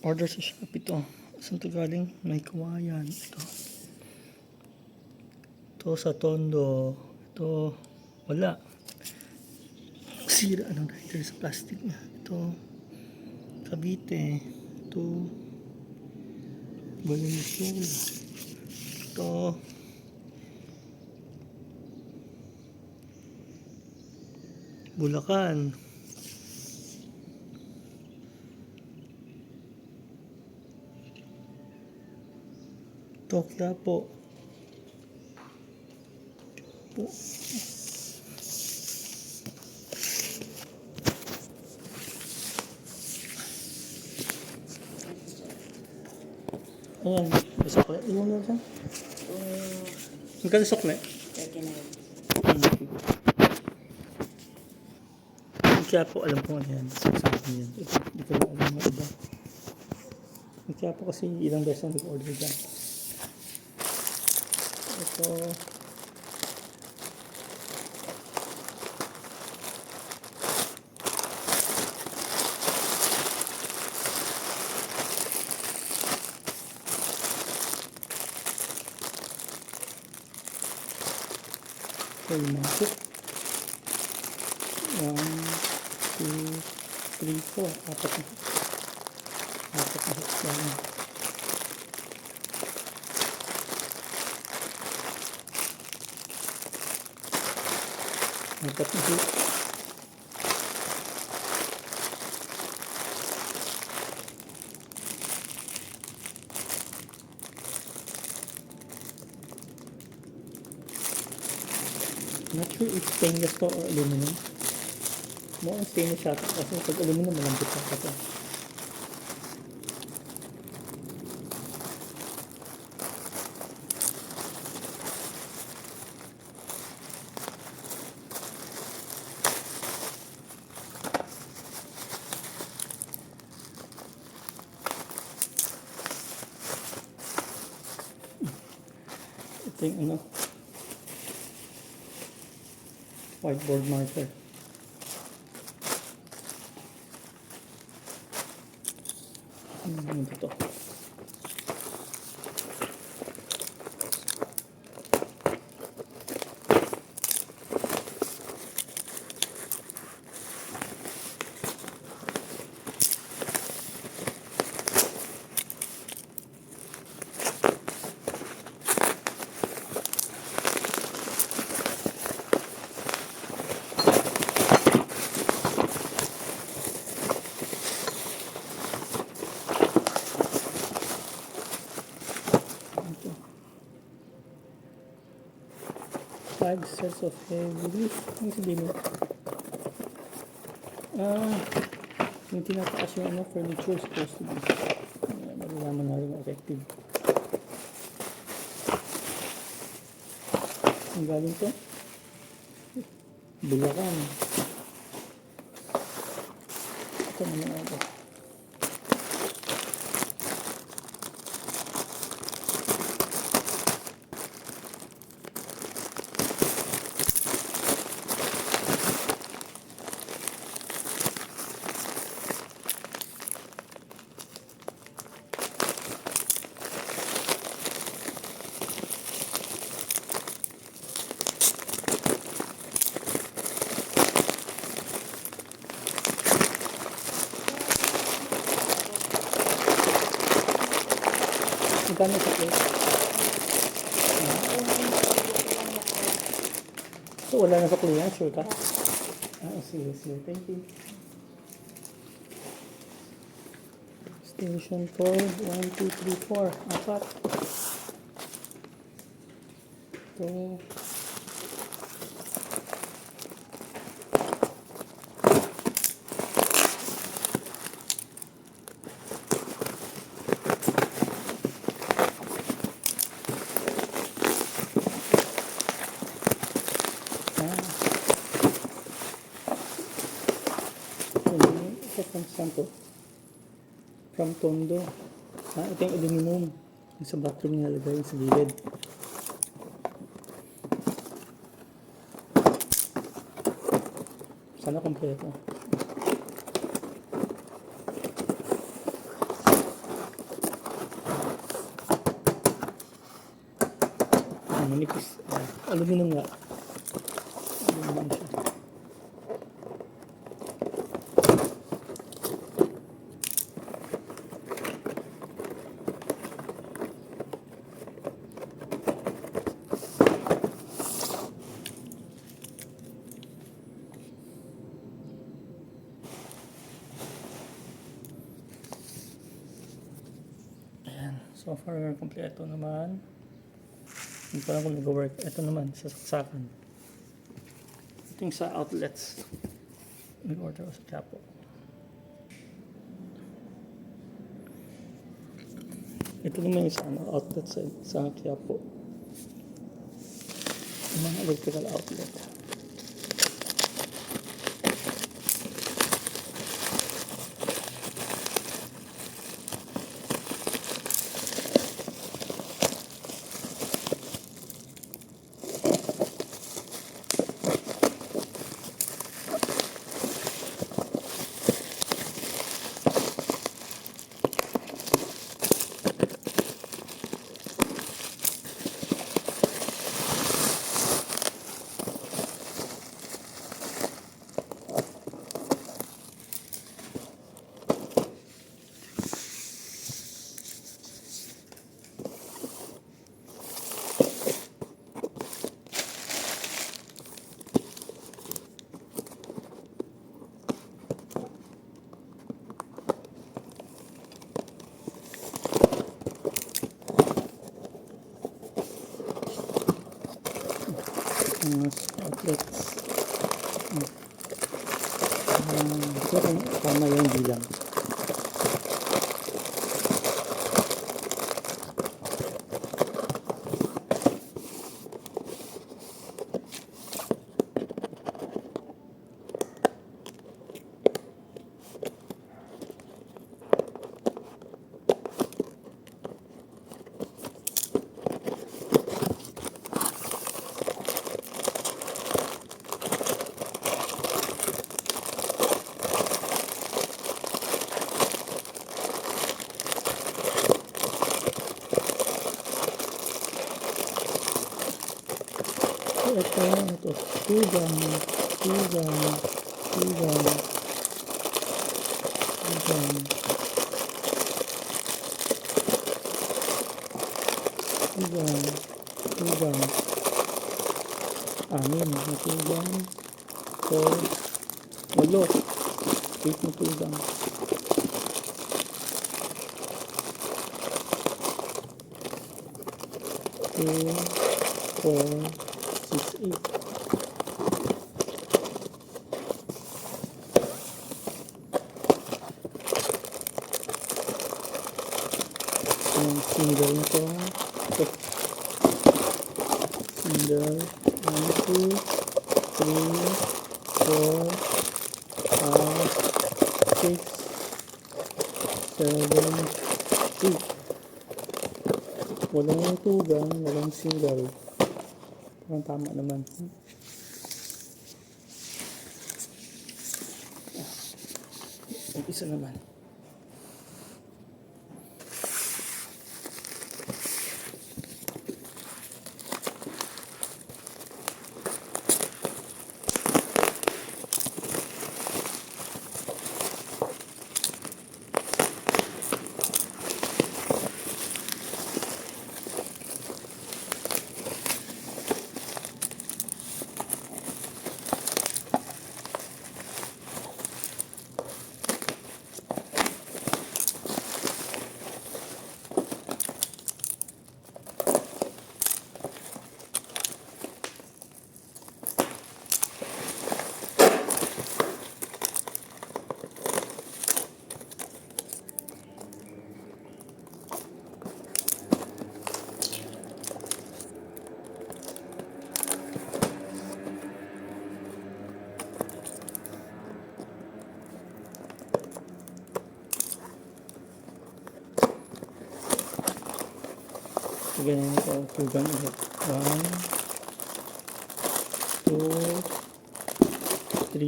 Order sa Shopee ito. Saan ito galing? May kawayan. Ito sa Tondo. Ito wala. Sira ano rider sa plastic na. Ito Cavite. Ito Valenzuela. Ito Bulacan. Ito Quiapo. Ayan, may sukle. Ilan na dyan? Magkano sukle? 39. Kaya po alam ko ano yan. Sa akin yan. Hindi ko na alam na iba. Kaya po kasi ilang beses na nag-order dyan. Ito. Ito yung mga hook. 1, 2, 3, 4. Apat na hooks lang. Apat na hooks. Not sure if stainless to or aluminum. Mukhang stainless siya kasi pag aluminum malambot siya kasi. Ito yung ano, whiteboard marker. Ito. Five sets of heavy. Ano sabihin mo? Yung tinataas yung ano, furniture supposed to be. Malalaman na rin effective. Ang galing to? Bulacan. Ito naman ako. Magkano sa plate? So, wala na sa klient, sure ka? Sige. Thank you. Station code 1, 2, 3, 4. Apat. Ito. From Tondo. Ito yung aluminum. Yung sa bathroom nilalagay sa gilid. Sana kompleto. manipis. Aluminum nga. Aluminum siya. So far, kompleto naman. Hindi pa lang kung nag-work. Ito naman, sa saksakan. Ito yung sa outlets. Nag-order ko sa Quiapo. Ito naman yung sa outlet sa Quiapo. Yung mga electrical outlet. Outlets. Hindi ko kung tama yung bilang. Ito, tugang, anim na tugang, 4, 8 na tugang. 2, 4, 6, 8. Yung single na to. Single. 1, 2, 3, 4, 5, 6, 7, 8. Walang tugang, walang single. Parang tama naman. Isa naman. Ganyan ito, tugang ulit. 1, 2, 3, 4,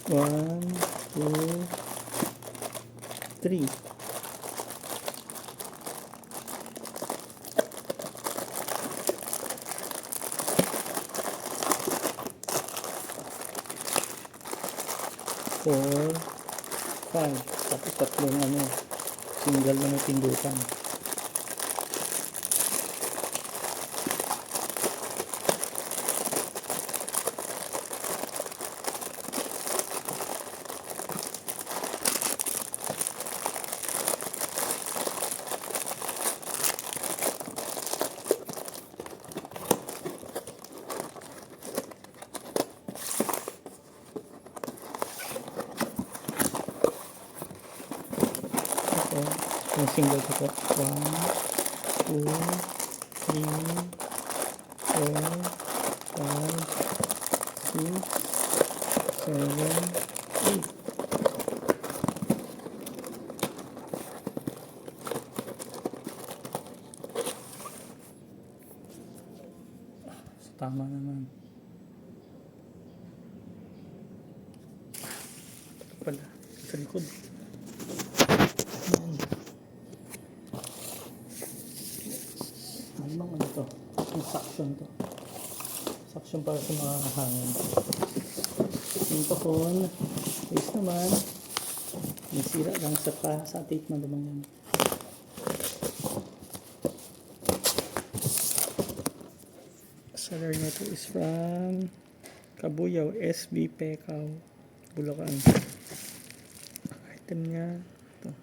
1, 2, 3. 4, 5. Tapos tatlong single na may pindutan. Yung single ko po. 1, 2, 3, 4, 5, 6, 7, 8. So, tama naman. Ito pala. Sa likod. Ano to? Yung suction to. Suction para sa mga hangin. Yung kahon, ayos naman. May sira lang sa tape na naman yan. Seller nito is from Kabuyaw, SB Pekaw, Bulacan. Item niya ito.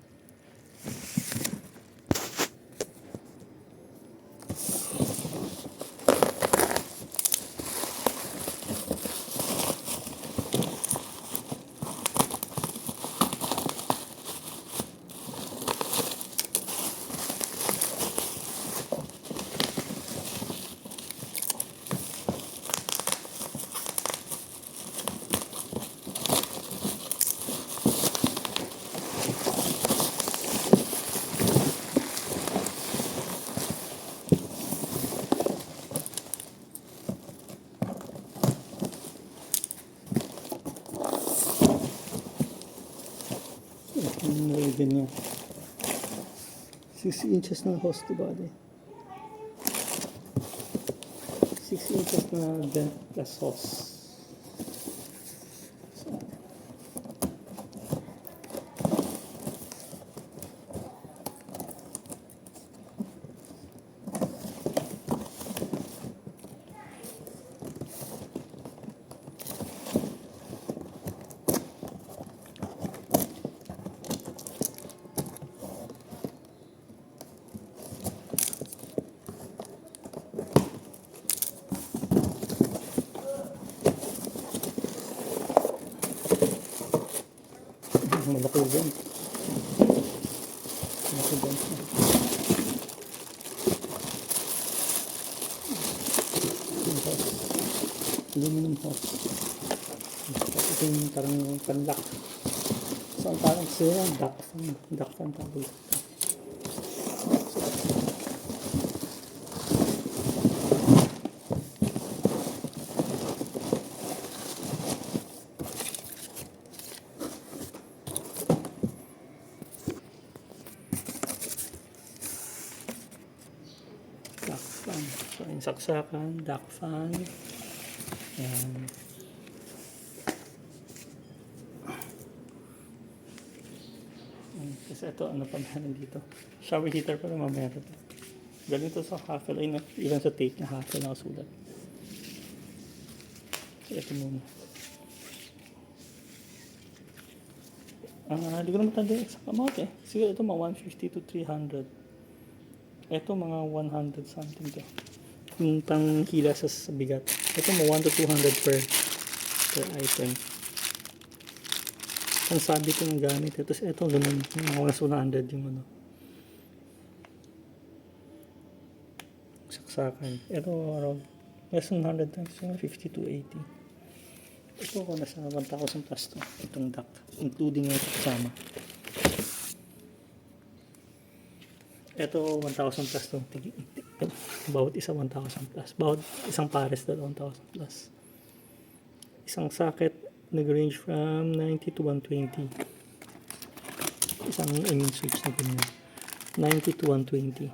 Nilagyan niya 6 inches na hose to body, 6 inches na vent plus hose. Malaki din. Malaki din. Aluminum hose. Ito yung parang panlock. So, ang parang sila, duct fan tawag. Duct fan. So, yung saksakan, duct fan. Ayan. Kasi ito, ano pa meron dito? Shower heater pa naman meron. Galing to sa hassle, ay ilan sa tape na hassle na kasulat. So, ito muna. Hindi ko naman tanda yung exact amount eh. Siguro ito mga 150 to 300. Ito mga 100 something to. Yung pang hila sa bigat. Ito mga 1 to 200 per item. Ang sabi ko ng gamit. Tapos ito ganun. Mga 100 yung ano. Saksakan. Ito around less than 100 times. 50 to 80. Ito ko nasa 1,000 plus to. Itong duct. Including yung kasama. Ito 1,000 plus to. Bawat isa 1,000 plus. Bawat isang pares na 1,000 plus. Isang socket nag-range from 90 to 120. Isang switch na ganyan. 90 to 120.